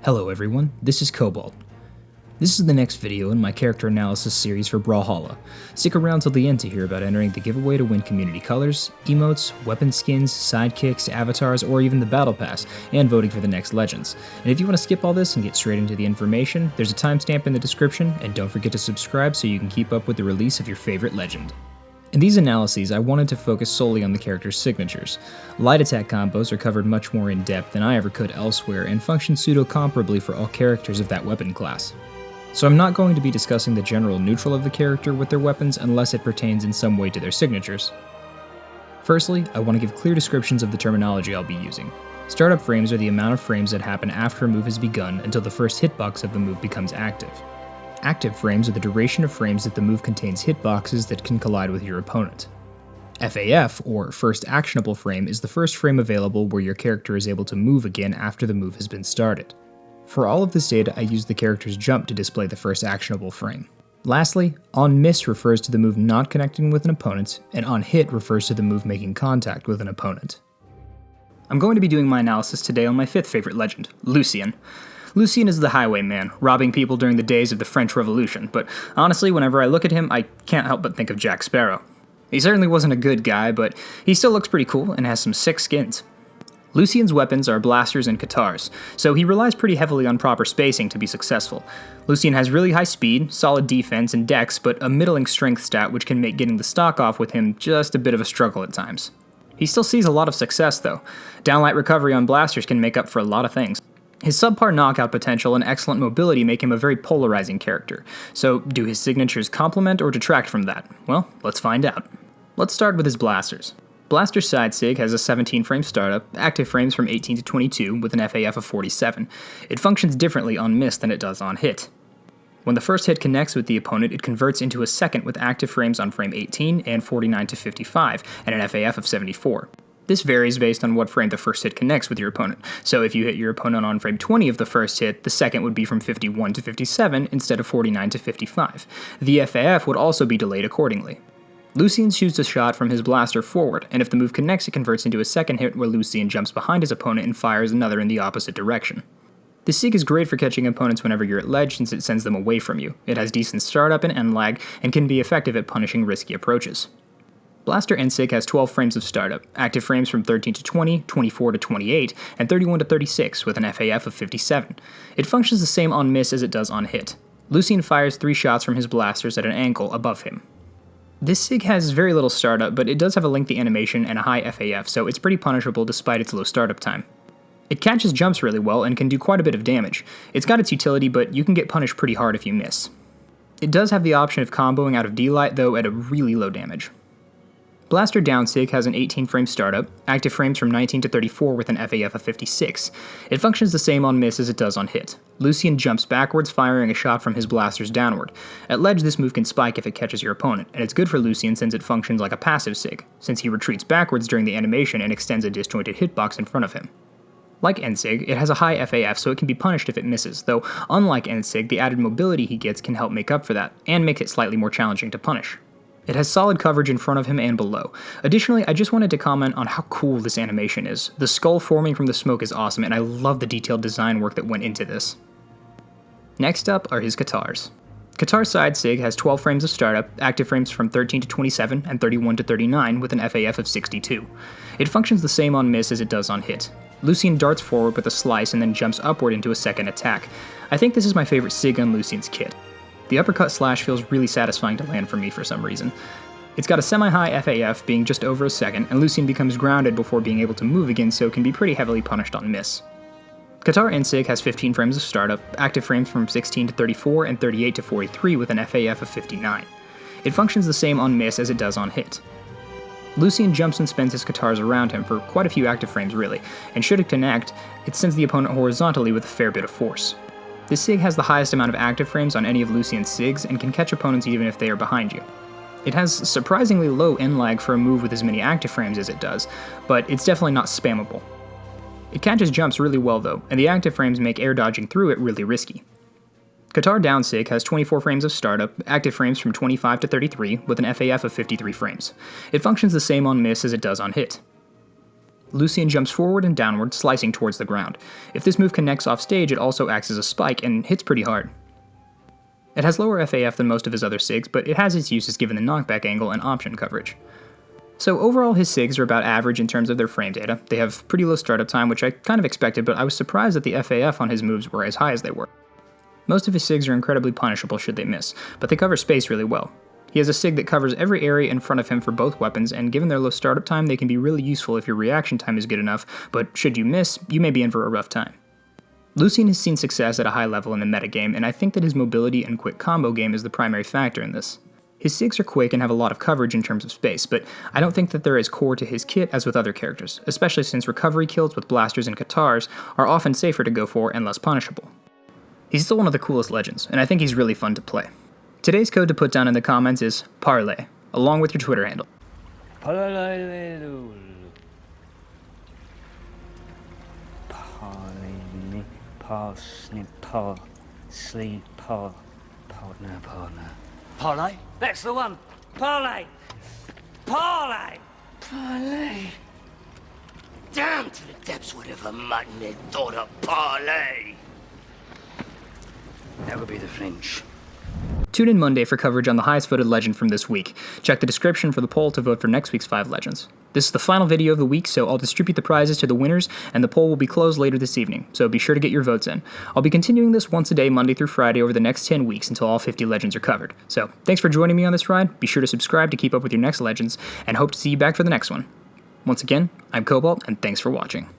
Hello everyone, this is Cobalt. This is the next video in my character analysis series for Brawlhalla. Stick around till the end to hear about entering the giveaway to win community colors, emotes, weapon skins, sidekicks, avatars, or even the battle pass, and voting for the next legends. And if you want to skip all this and get straight into the information, there's a timestamp in the description, and don't forget to subscribe so you can keep up with the release of your favorite legend. In these analyses, I wanted to focus solely on the character's signatures. Light attack combos are covered much more in depth than I ever could elsewhere and function pseudo-comparably for all characters of that weapon class. So I'm not going to be discussing the general neutral of the character with their weapons unless it pertains in some way to their signatures. Firstly, I want to give clear descriptions of the terminology I'll be using. Startup frames are the amount of frames that happen after a move has begun until the first hitbox of the move becomes active. Active frames are the duration of frames that the move contains hitboxes that can collide with your opponent. FAF, or First Actionable Frame, is the first frame available where your character is able to move again after the move has been started. For all of this data, I use the character's jump to display the first actionable frame. Lastly, On Miss refers to the move not connecting with an opponent, and On Hit refers to the move making contact with an opponent. I'm going to be doing my analysis today on my fifth favorite legend, Lucien. Lucien is the highwayman, robbing people during the days of the French Revolution, but honestly, whenever I look at him, I can't help but think of Jack Sparrow. He certainly wasn't a good guy, but he still looks pretty cool and has some sick skins. Lucien's weapons are blasters and Katars, so he relies pretty heavily on proper spacing to be successful. Lucien has really high speed, solid defense, and dex, but a middling strength stat which can make getting the stock off with him just a bit of a struggle at times. He still sees a lot of success though. Downlight recovery on blasters can make up for a lot of things. His subpar knockout potential and excellent mobility make him a very polarizing character, so do his signatures complement or detract from that? Well, let's find out. Let's start with his blasters. Blaster's side sig has a 17 frame startup, active frames from 18 to 22 with an FAF of 47. It functions differently on miss than it does on hit. When the first hit connects with the opponent, it converts into a second with active frames on frame 18 and 49 to 55, and an FAF of 74. This varies based on what frame the first hit connects with your opponent, so if you hit your opponent on frame 20 of the first hit, the second would be from 51 to 57 instead of 49 to 55. The FAF would also be delayed accordingly. Lucien shoots a shot from his blaster forward, and if the move connects, it converts into a second hit where Lucien jumps behind his opponent and fires another in the opposite direction. This sig is great for catching opponents whenever you're at ledge since it sends them away from you. It has decent startup and end lag, and can be effective at punishing risky approaches. Blaster N-Sig has 12 frames of startup, active frames from 13 to 20, 24 to 28, and 31 to 36 with an FAF of 57. It functions the same on miss as it does on hit. Lucien fires 3 shots from his blasters at an angle above him. This sig has very little startup, but it does have a lengthy animation and a high FAF, so it's pretty punishable despite its low startup time. It catches jumps really well and can do quite a bit of damage. It's got its utility, but you can get punished pretty hard if you miss. It does have the option of comboing out of D-Light, though at a really low damage. Blaster Down Sig has an 18 frame startup, active frames from 19 to 34 with an FAF of 56. It functions the same on miss as it does on hit. Lucien jumps backwards, firing a shot from his blasters downward. At ledge, this move can spike if it catches your opponent, and it's good for Lucien since it functions like a passive sig, since he retreats backwards during the animation and extends a disjointed hitbox in front of him. Like N-Sig, it has a high FAF, so it can be punished if it misses, though unlike N-Sig, the added mobility he gets can help make up for that, and make it slightly more challenging to punish. It has solid coverage in front of him and below. Additionally, I just wanted to comment on how cool this animation is. The skull forming from the smoke is awesome, and I love the detailed design work that went into this. Next up are his Katars. Katar's side sig has 12 frames of startup, active frames from 13 to 27 and 31 to 39 with an FAF of 62. It functions the same on miss as it does on hit. Lucien darts forward with a slice and then jumps upward into a second attack. I think this is my favorite sig on Lucien's kit. The uppercut slash feels really satisfying to land for me for some reason. It's got a semi-high FAF being just over a second, and Lucien becomes grounded before being able to move again, so can be pretty heavily punished on miss. Katar N-Sig has 15 frames of startup, active frames from 16 to 34 and 38 to 43 with an FAF of 59. It functions the same on miss as it does on hit. Lucien jumps and spins his Katars around him for quite a few active frames really, and should it connect, it sends the opponent horizontally with a fair bit of force. This sig has the highest amount of active frames on any of Lucien's sigs and can catch opponents even if they are behind you. It has surprisingly low end lag for a move with as many active frames as it does, but it's definitely not spammable. It catches jumps really well though, and the active frames make air dodging through it really risky. Katar Down Sig has 24 frames of startup, active frames from 25 to 33 with an FAF of 53 frames. It functions the same on miss as it does on hit. Lucien jumps forward and downward, slicing towards the ground. If this move connects off stage, it also acts as a spike and hits pretty hard. It has lower FAF than most of his other SIGs, but it has its uses given the knockback angle and option coverage. So overall, his SIGs are about average in terms of their frame data. They have pretty low startup time, which I kind of expected, but I was surprised that the FAF on his moves were as high as they were. Most of his SIGs are incredibly punishable should they miss, but they cover space really well. He has a SIG that covers every area in front of him for both weapons, and given their low startup time, they can be really useful if your reaction time is good enough, but should you miss, you may be in for a rough time. Lucien has seen success at a high level in the metagame, and I think that his mobility and quick combo game is the primary factor in this. His SIGs are quick and have a lot of coverage in terms of space, but I don't think that they're as core to his kit as with other characters, especially since recovery kills with blasters and Katars are often safer to go for and less punishable. He's still one of the coolest legends, and I think he's really fun to play. Today's code to put down in the comments is Parlay, along with your Twitter handle. Parlay? That's the one. Parlay. Parlay. Parlay. Down to the depths, whatever mutton they thought of parlay. That would be the French. Tune in Monday for coverage on the highest voted legend from this week. Check the description for the poll to vote for next week's 5 legends. This is the final video of the week, so I'll distribute the prizes to the winners, and the poll will be closed later this evening, so be sure to get your votes in. I'll be continuing this once a day, Monday through Friday, over the next 10 weeks until all 50 legends are covered. So, thanks for joining me on this ride, be sure to subscribe to keep up with your next legends, and hope to see you back for the next one. Once again, I'm Cobalt, and thanks for watching.